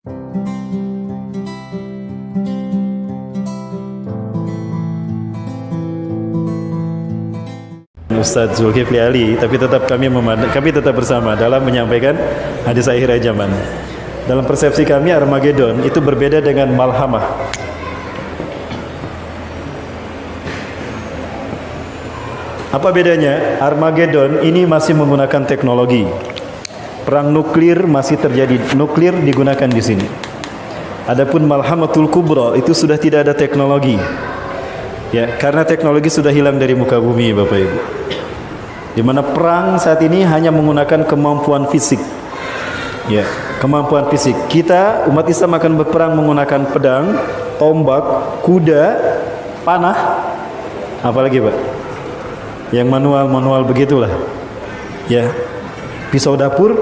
Ustadz Zulkifli Ali, tapi tetap kami tetap bersama dalam menyampaikan hadis akhir zaman. Dalam persepsi kami, Armageddon itu berbeda dengan Malhamah. Apa bedanya? Armageddon ini masih menggunakan teknologi. Perang nuklir masih terjadi, nuklir digunakan di sini. Adapun Malhamatul Kubra itu sudah tidak ada teknologi. Ya, karena teknologi sudah hilang dari muka bumi, Bapak Ibu. Di mana perang saat ini hanya menggunakan kemampuan fisik. Ya, kemampuan fisik. Kita umat Islam akan berperang menggunakan pedang, tombak, kuda, panah, apalagi, Pak? Yang manual begitulah. Ya. Pisau dapur,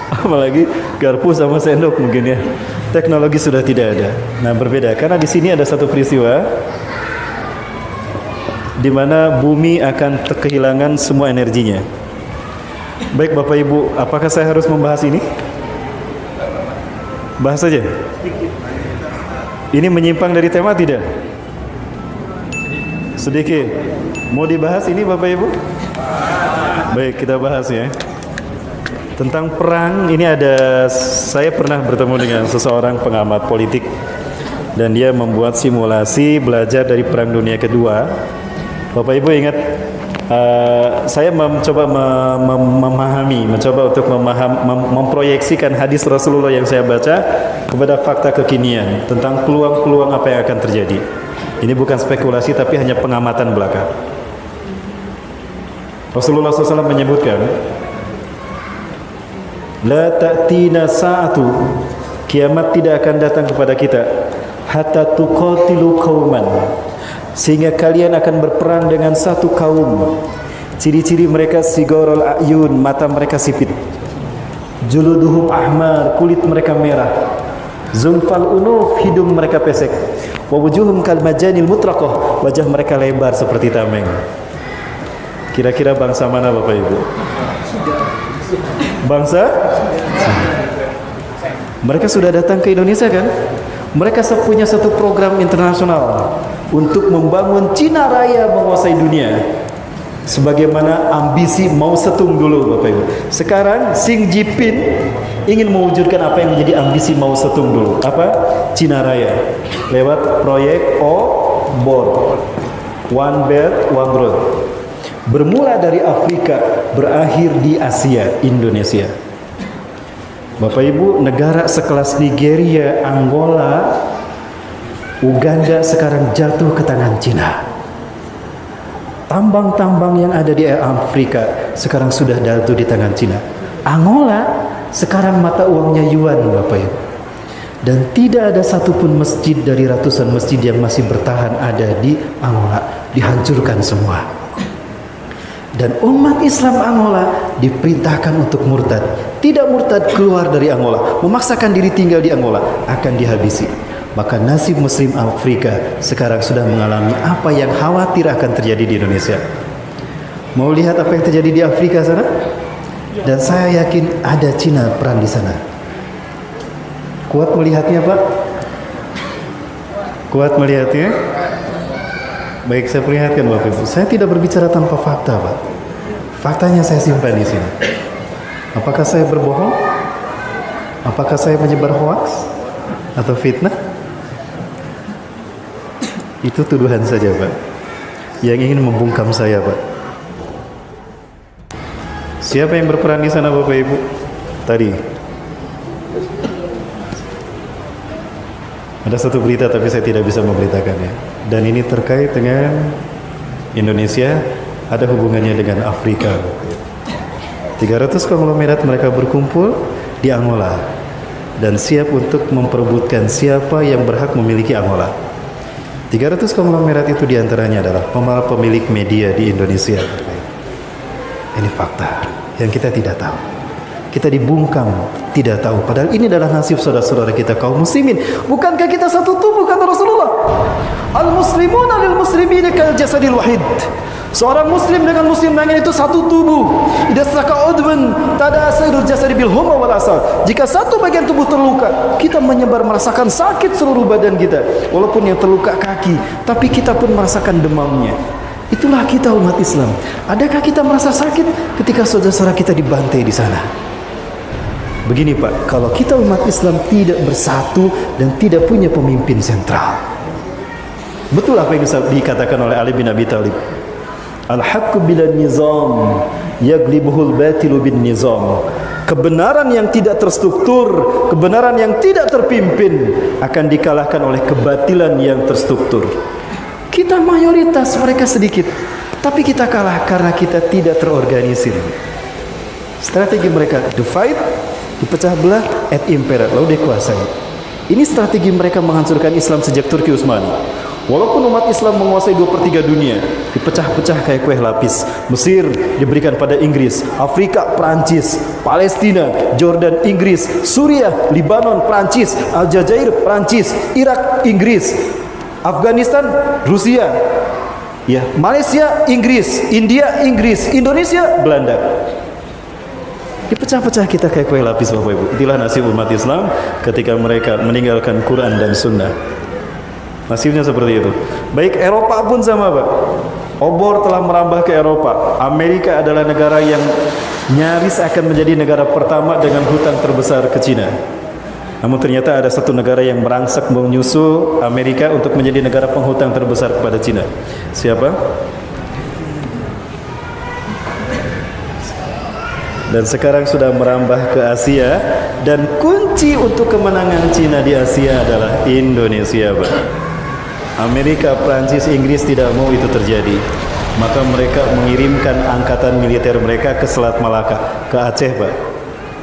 apalagi garpu sama sendok mungkin ya. Teknologi sudah tidak ada. Nah, berbeda karena di sini ada satu peristiwa di mana bumi akan kehilangan semua energinya. Baik Bapak Ibu, apakah saya harus membahas ini? Bahas saja. Ini menyimpang dari tema tidak? Sedikit. Mau dibahas ini Bapak Ibu? Baik, kita bahas ya. Tentang perang, ini saya pernah bertemu dengan seseorang pengamat politik dan dia membuat simulasi belajar dari Perang Dunia Kedua. Bapak Ibu ingat, saya mencoba memproyeksikan hadis Rasulullah yang saya baca kepada fakta kekinian tentang peluang-peluang apa yang akan terjadi. Ini bukan spekulasi tapi hanya pengamatan belaka. Rasulullah SAW menyebutkan, la ta'tina sa'atu, kiamat tidak akan datang kepada kita hatta tuqatilu qauman, sehingga kalian akan berperang dengan satu kaum. Ciri-ciri mereka sigorul ayun, mata mereka sipit, juluduhum ahmar, kulit mereka merah, zumfal unuf, hidung mereka pesek, wa wujuhum kal majanil mutraqah, wajah mereka lebar seperti tameng. Kira-kira bangsa mana Bapak Ibu? Bangsa? Mereka sudah datang ke Indonesia kan? Mereka punya satu program internasional untuk membangun Cina Raya menguasai dunia. Sebagaimana ambisi Mao Zedong dulu Bapak Ibu. Sekarang Xi Jinping ingin mewujudkan apa yang menjadi ambisi Mao Zedong dulu. Apa? Cina Raya. Lewat proyek OBOR. One Belt, One Road. Bermula dari Afrika, berakhir di Asia, Indonesia. Bapak Ibu, negara sekelas Nigeria, Angola, Uganda sekarang jatuh ke tangan Cina. Tambang-tambang yang ada di Afrika sekarang sudah jatuh di tangan Cina. Angola sekarang mata uangnya yuan, Bapak Ibu. Dan tidak ada satupun masjid dari ratusan masjid yang masih bertahan ada di Angola, dihancurkan semua. Dan umat Islam Angola diperintahkan untuk murtad. Tidak murtad, keluar dari Angola, memaksakan diri tinggal di Angola, akan dihabisi. Maka nasib Muslim Afrika sekarang sudah mengalami apa yang khawatir akan terjadi di Indonesia. Mau lihat apa yang terjadi di Afrika sana? Dan saya yakin ada Cina peran di sana. Kuat melihatnya Pak? Kuat melihatnya? Baik, saya perlihatkan Bapak Ibu. Saya tidak berbicara tanpa fakta, Pak. Faktanya saya simpan di sini. Apakah saya berbohong? Apakah saya menyebar hoaks atau fitnah? Itu tuduhan saja, Pak. Yang ingin membungkam saya, Pak. Siapa yang berperan di sana, Bapak Ibu? Tadi ada satu berita tapi saya tidak bisa memberitakannya. Dan ini terkait dengan Indonesia, ada hubungannya dengan Afrika. 300 konglomerat mereka berkumpul di Angola dan siap untuk memperebutkan siapa yang berhak memiliki Angola. 300 konglomerat itu diantaranya adalah pemilik media di Indonesia. Ini fakta yang kita tidak tahu. kita dibungkam, tidak tahu. Padahal ini adalah nasib saudara-saudara kita kaum muslimin. Bukankah kita satu tubuh, kata Rasulullah? Al-muslimuna lil muslimina kal jasadil wahid. Seorang muslim dengan muslim lain itu satu tubuh. Idza saka udwan tadasirul jasad bil huma wal asal. Jika satu bagian tubuh terluka, kita menyebar merasakan sakit seluruh badan kita. Walaupun yang terluka kaki, tapi kita pun merasakan demamnya. Itulah kita umat Islam. Adakah kita merasa sakit ketika saudara-saudara kita dibantai di sana? Begini Pak, kalau kita umat Islam tidak bersatu dan tidak punya pemimpin sentral. Betul apa yang dikatakan oleh Ali bin Abi Thalib. Al-haqqu bila nizam yaglibuhul batilu bin nizam. Kebenaran yang tidak terstruktur, kebenaran yang tidak terpimpin akan dikalahkan oleh kebatilan yang terstruktur. Kita mayoritas, mereka sedikit, tapi kita kalah karena kita tidak terorganisir. Strategi mereka divide, dipecah belah, et impera, lalu dikuasai. Ini strategi mereka menghancurkan Islam sejak Turki Utsmani. Walaupun umat Islam menguasai 2/3 dunia, dipecah-pecah kayak kue lapis. Mesir diberikan pada Inggris, Afrika Prancis, Palestina, Jordan Inggris, Suriah, Libanon Prancis, Aljazair Prancis, Irak Inggris, Afghanistan Rusia, ya, Malaysia Inggris, India Inggris, Indonesia Belanda. Dipecah-pecah kita kayak kue lapis Bapak Ibu. Itulah nasib umat Islam ketika mereka meninggalkan Quran dan Sunnah. Nasibnya seperti itu. Baik Eropa pun sama Pak. Obor telah merambah ke Eropa. Amerika adalah negara yang nyaris akan menjadi negara pertama dengan hutang terbesar ke Cina. Namun ternyata ada satu negara yang merangsek menyusul Amerika untuk menjadi negara penghutang terbesar kepada Cina. Siapa? Dan sekarang sudah merambah ke Asia. Dan kunci untuk kemenangan Cina di Asia adalah Indonesia Pak. Amerika, Prancis, Inggris tidak mau itu terjadi. Maka mereka mengirimkan angkatan militer mereka ke Selat Malaka, ke Aceh Pak.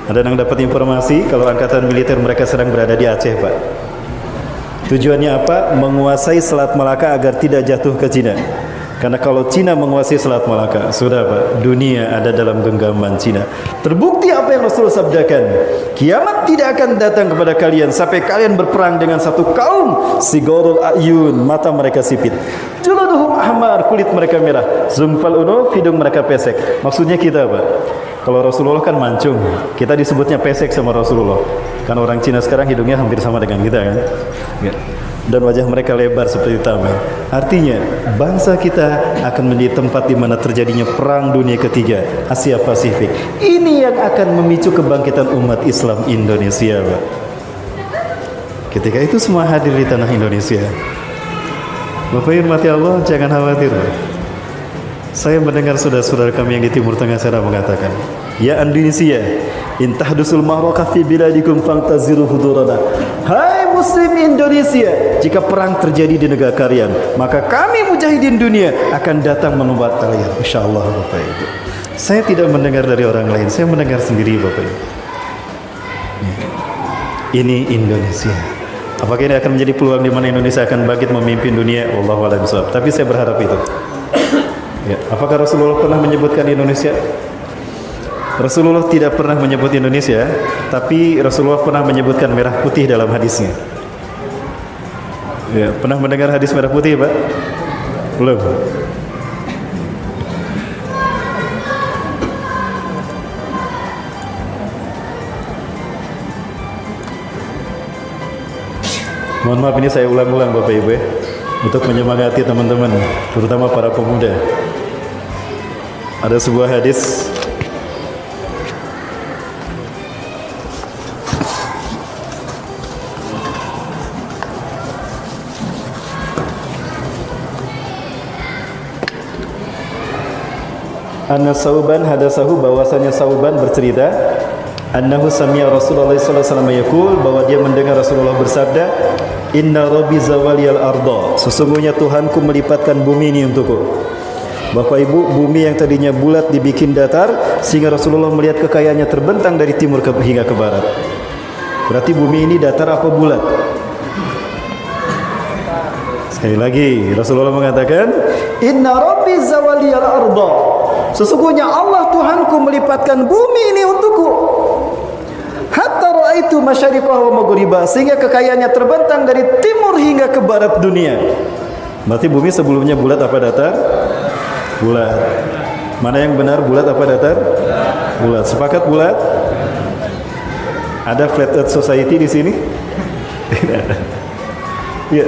Ada yang dapat informasi kalau angkatan militer mereka sedang berada di Aceh Pak. Tujuannya apa? Menguasai Selat Malaka agar tidak jatuh ke Cina. Karena kalau Cina menguasai Selat Malaka, sudah Pak, dunia ada dalam genggaman Cina. Terbukti apa yang Rasul sabdakan, kiamat tidak akan datang kepada kalian sampai kalian berperang dengan satu kaum sigorul ayun, mata mereka sipit, juluduhum ahmar, kulit mereka merah, zungfal unuf, hidung mereka pesek. Maksudnya kita Pak, kalau Rasulullah kan mancung, kita disebutnya pesek sama Rasulullah. Karena orang Cina sekarang hidungnya hampir sama dengan kita kan, ya. Dan wajah mereka lebar seperti tameng. Artinya bangsa kita akan menjadi tempat di mana terjadinya perang dunia ketiga, Asia Pasifik. Ini yang akan memicu kebangkitan umat Islam Indonesia Pak. Ketika itu semua hadir di tanah Indonesia. Bapak hormati Allah, jangan khawatir Pak. Saya mendengar saudara-saudara kami yang di Timur Tengah sana mengatakan, ya Indonesia, in tahdusul ma'rakah fi biladikum fantaziru hudurana. Hai Muslim Indonesia, jika perang terjadi di negara kalian, maka kami mujahidin dunia akan datang menempat kalian. Insyaallah Bapak Ibu. Saya tidak mendengar dari orang lain, saya mendengar sendiri Bapak Ibu. Ini Indonesia. Apakah ini akan menjadi peluang di mana Indonesia akan bangkit memimpin dunia? Wallahu a'lam bishawab. Tapi saya berharap itu. Ya, apakah Rasulullah pernah menyebutkan Indonesia? Rasulullah tidak pernah menyebut Indonesia, tapi Rasulullah pernah menyebutkan merah putih dalam hadisnya. Ya, pernah mendengar hadis merah putih, Pak? Belum. Mohon maaf ini saya ulang-ulang Bapak Ibu ya, untuk menyemangati teman-teman, terutama para pemuda. Ada sebuah hadis Anna Sauban hadasahu, bahwasanya Sauban bercerita annahu sami'a Rasulullah sallallahu alaihi wasallam yaqul, bahwa dia mendengar Rasulullah bersabda, inna rabbi zawaliyal arda, sesungguhnya Tuhanku melipatkan bumi ini untukku. Bapak Ibu, bumi yang tadinya bulat dibikin datar sehingga Rasulullah melihat kekayaannya terbentang dari timur hingga ke barat. Berarti bumi ini datar apa bulat? Sekali lagi Rasulullah mengatakan, inna rabbi zawaliyal arda, sesungguhnya Allah Tuhanku melipatkan bumi ini untukku. ra'aitu masyariqah wa maghribah, sehingga kekayaannya terbentang dari timur hingga ke barat dunia. Berarti bumi sebelumnya bulat apa datar? Bulat. Mana yang benar, bulat apa datar? Bulat. Sepakat bulat? Ada flat earth society di sini? Tidak ada. Ya.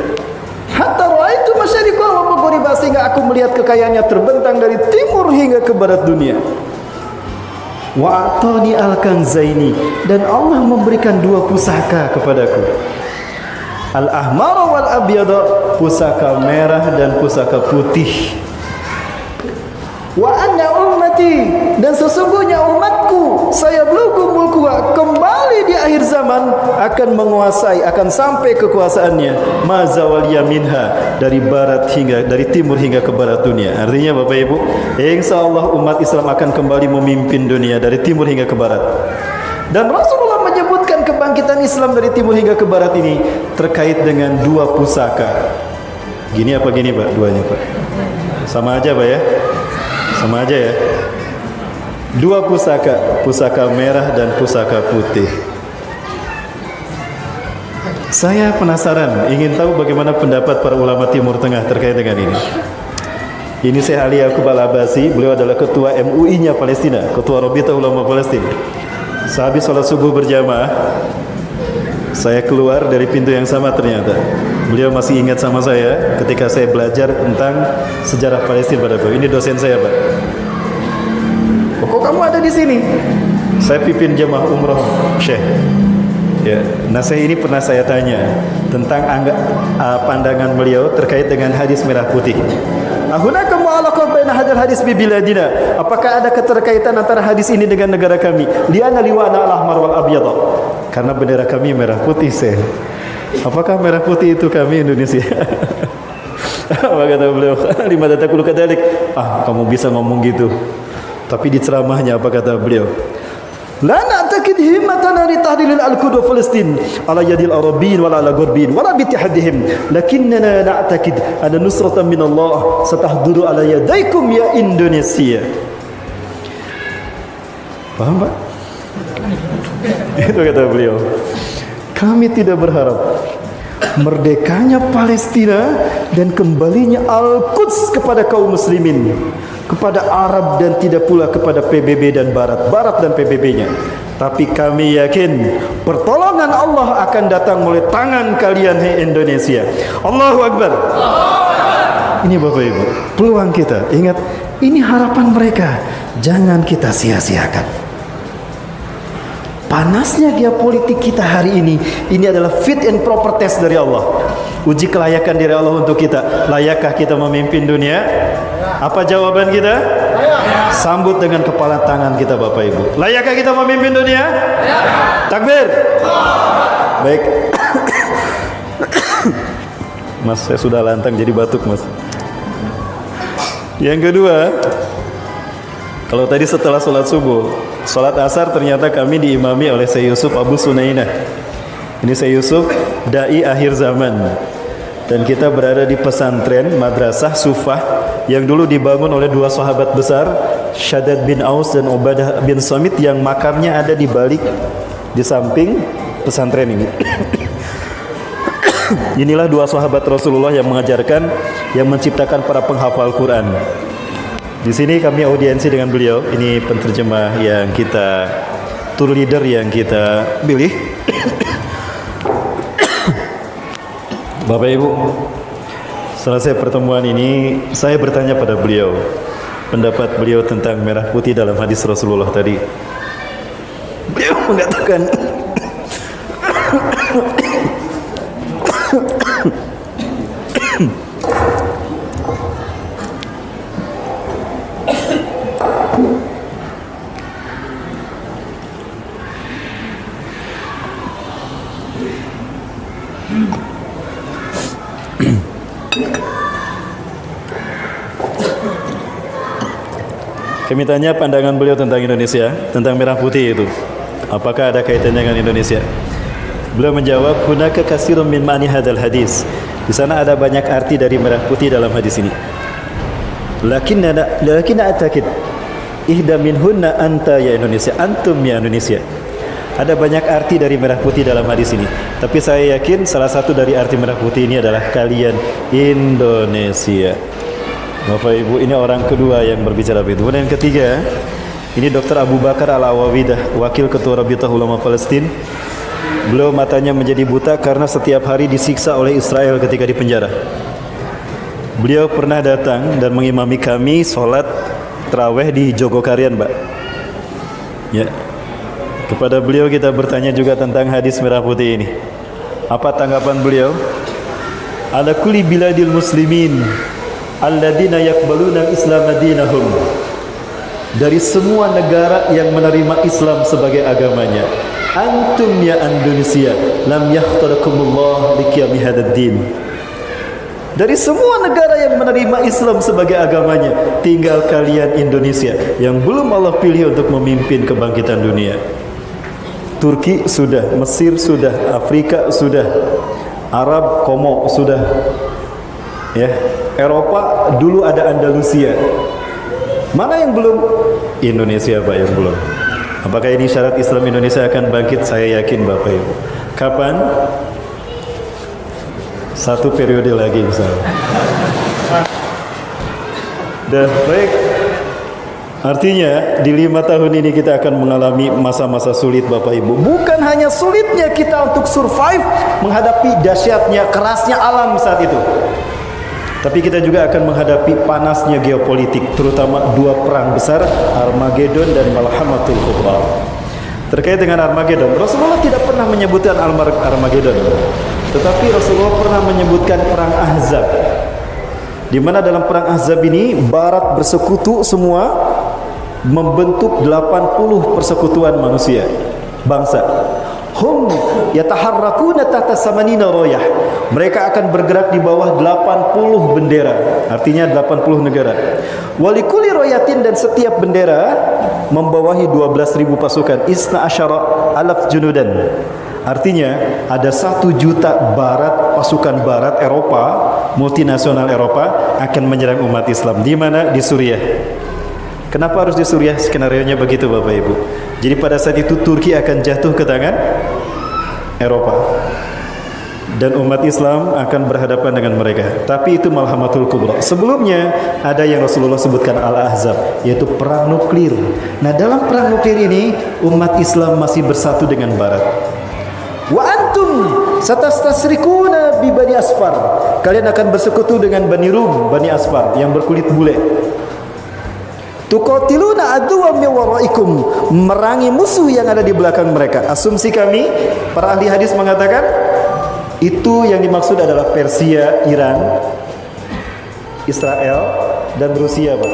Hatta ra'aitu masyariqah wa maghribah, sehingga aku melihat kekayaannya terbentang dari timur hingga ke barat dunia. Wa atani al-kanzaini, dan Allah memberikan dua pusaka kepadaku. Al-ahmar wal abyad, pusaka merah dan pusaka putih. Wa anna ummati, dan sesungguhnya umatku, saya belughu mulkuha, kembali di akhir zaman akan menguasai, akan sampai kekuasaannya mazawaliya minha, dari barat hingga, dari timur hingga ke barat dunia. Artinya Bapak Ibu, insyaallah umat Islam akan kembali memimpin dunia dari timur hingga ke barat. Dan Rasulullah menyebutkan kebangkitan Islam dari timur hingga ke barat ini terkait dengan dua pusaka. Gini apa gini Pak? Duanya Pak? Sama aja Pak ya? Sama aja ya. Dua pusaka, pusaka merah dan pusaka putih. Saya penasaran, ingin tahu bagaimana pendapat para ulama Timur Tengah terkait dengan ini. Ini Syekh Ali Yaqub Al-Abbasi, beliau adalah ketua MUI-nya Palestina, ketua Rabitah Ulama Palestina. Sehabis sholat subuh berjamaah, saya keluar dari pintu yang sama ternyata. Beliau masih ingat sama saya ketika saya belajar tentang sejarah Palestina pada beliau. Ini dosen saya, Pak. Kok kamu ada di sini? Saya pimpin jamaah umrah, Syekh. Ya, nah saya ini pernah saya tanya tentang pandangan beliau terkait dengan hadis merah putih. Ahunaka mu'alaqah baina hadal hadis bi biladina. Apakah ada keterkaitan antara hadis ini dengan negara kami? Liana liwana al-ahmar wal abyad. Karena bendera kami merah putih, Syekh. Apakah merah putih itu kami Indonesia? Apa kata beliau? Lima tatakulu kadalik. Kamu bisa ngomong gitu. Tapi di ceramahnya apa kata beliau? La na'takid himmatana li tahdilil al-Quds wa Palestin ala yadil Arabin wala ala Gharbin wala bi ittihadihim, lakinnana na'takid anna nusratan min Allah satahduru ala yadaykum ya Indonesia. Paham Pak? Itu kata beliau. Kami tidak berharap merdekanya Palestina dan kembalinya Al-Quds kepada kaum muslimin, kepada Arab, dan tidak pula kepada PBB dan Barat dan PBB-nya. Tapi kami yakin pertolongan Allah akan datang melalui tangan kalian, hai Indonesia. Allahu Akbar. Ini Bapak Ibu, peluang kita. Ingat, ini harapan mereka. Jangan kita sia-siakan. Panasnya geopolitik kita hari ini adalah fit and proper test dari Allah. Uji kelayakan diri Allah untuk kita. Layakkah kita memimpin dunia? Apa jawaban kita? Sambut dengan kepala tangan kita Bapak Ibu. Layakkah kita memimpin dunia? Takbir. Baik. Mas, saya sudah lantang jadi batuk Mas. Yang kedua, kalau tadi setelah sholat subuh, sholat asar ternyata kami diimami oleh Syekh Yusuf Abu Sunainah. Ini Syekh Yusuf, dai akhir zaman. Dan kita berada di pesantren Madrasah Sufah yang dulu dibangun oleh dua sahabat besar, Shaddad bin Aus dan Ubadah bin Samit, yang makamnya ada di balik, di samping pesantren ini. Inilah dua sahabat Rasulullah yang mengajarkan, yang menciptakan para penghafal Quran. Di sini kami audiensi dengan beliau. Ini penterjemah yang kita, tour leader yang kita pilih. Bapak Ibu, selesai pertemuan ini, saya bertanya pada beliau pendapat beliau tentang merah putih dalam hadis Rasulullah tadi. Beliau mengatakan kami tanya pandangan beliau tentang Indonesia, tentang merah putih itu. Apakah ada kaitannya dengan Indonesia? Beliau menjawab, hunaka katsirun min ma'ani hadzal hadis. Di sana ada banyak arti dari merah putih dalam hadis ini. Lakinna atakid ihda minhunna anta ya Indonesia, antum ya Indonesia. Ada banyak arti dari merah putih dalam hadis ini. Tapi saya yakin salah satu dari arti merah putih ini adalah kalian Indonesia. Bapak Ibu, ini orang kedua yang berbicara begitu. Kemudian yang ketiga, ini Dr. Abu Bakar Al-Awawidah, Wakil Ketua Rabitah Ulama Palestin. Beliau matanya menjadi buta karena setiap hari disiksa oleh Israel ketika di penjara. Beliau pernah datang dan mengimami kami sholat tarawih di Jogokarian, Mbak. Ya. Kepada beliau kita bertanya juga tentang hadis merah putih ini. Apa tanggapan beliau? Ala kulli biladil muslimin alladzina yaqbaluna al-islam dinahum. Dari semua negara yang menerima Islam sebagai agamanya, antum ya Indonesia lam yahtarakumullah liqiyami hadzal din. Dari semua negara yang menerima Islam sebagai agamanya, tinggal kalian Indonesia yang belum Allah pilih untuk memimpin kebangkitan dunia. Turki sudah, Mesir sudah, Afrika sudah, Arab, Komo sudah, ya. Eropa dulu ada Andalusia. Mana yang belum? Indonesia, Pak, yang belum. Apakah ini syarat Islam Indonesia akan bangkit? Saya yakin, Bapak Ibu. Kapan? Satu periode lagi, misalnya. Dan baik. Artinya di 5 tahun ini kita akan mengalami masa-masa sulit, Bapak Ibu. Bukan hanya sulitnya kita untuk survive menghadapi dahsyatnya, kerasnya alam saat itu, tapi kita juga akan menghadapi panasnya geopolitik, terutama 2 perang besar, Armageddon dan Malhamatul Kubra. Terkait dengan Armageddon, Rasulullah tidak pernah menyebutkan Armageddon, tetapi Rasulullah pernah menyebutkan perang Ahzab, di mana dalam perang Ahzab ini Barat bersekutu semua membentuk 80 persekutuan manusia, bangsa. Hum yataharrakuna tahta samanina royah. Mereka akan bergerak di bawah 80 bendera, artinya 80 negara. Walikuli royatin, dan setiap bendera membawahi 12.000 pasukan. Isna asyara alaf junudan. Artinya ada 1 juta barat, pasukan barat Eropa, multinasional Eropa akan menyerang umat Islam. Di mana? Di Suriah. Kenapa harus di Suriah? Skenario-nya begitu, Bapak Ibu. Jadi pada saat itu Turki akan jatuh ke tangan Eropa, dan umat Islam akan berhadapan dengan mereka. Tapi itu Malhamatul Kubra. Sebelumnya ada yang Rasulullah sebutkan Al-Ahzab, yaitu perang nuklir. Nah, dalam perang nuklir ini umat Islam masih bersatu dengan Barat. Wa antum satastasrikuna bi Bani Asfar. Kalian akan bersekutu dengan Bani Rum, Bani Asfar yang berkulit bule. Tuqatiluna aduwwan min waraikum, merangi musuh yang ada di belakang mereka. Asumsi kami, para ahli hadis mengatakan itu yang dimaksud adalah Persia, Iran, Israel, dan Rusia, Pak.